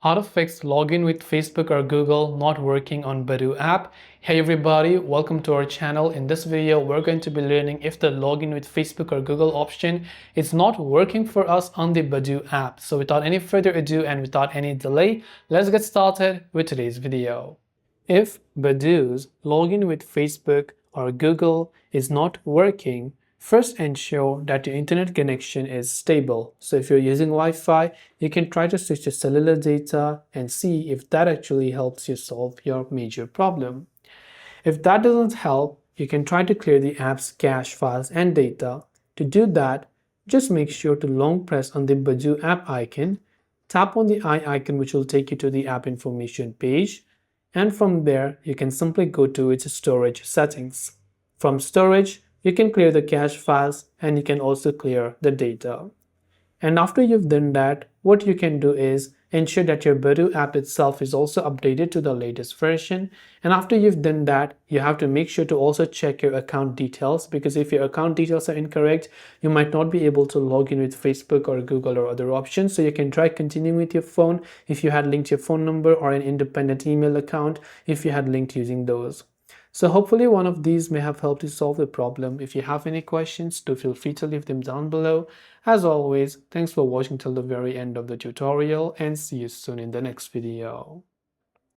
How to fix login with Facebook or Google not working on Badoo app. Hey everybody, welcome to our channel. In this video, we're going to be learning if the login with Facebook or Google option is not working for us on the Badoo app. So without any further ado and without any delay, let's get started with today's video. If Badoo's login with Facebook or Google is not working, first ensure that your internet connection is stable. So if you're using Wi-Fi, you can try to switch to cellular data and see if that actually helps you solve your major problem. If that doesn't help, you can try to clear the app's cache files and data. To do that, just make sure to long press on the Badoo app icon, tap on the eye icon which will take you to the app information page, and from there you can simply go to its storage settings. From storage, you can clear the cache files and you can also clear the data. And after you've done that, what you can do is ensure that your Badoo app itself is also updated to the latest version. And after you've done that, you have to make sure to also check your account details, because if your account details are incorrect, you might not be able to log in with Facebook or Google or other options. So you can try continuing with your phone if you had linked your phone number, or an independent email account if you had linked using those. So hopefully one of these may have helped you solve the problem. If you have any questions, do feel free to leave them down below. As always, thanks for watching till the very end of the tutorial, and see you soon in the next video.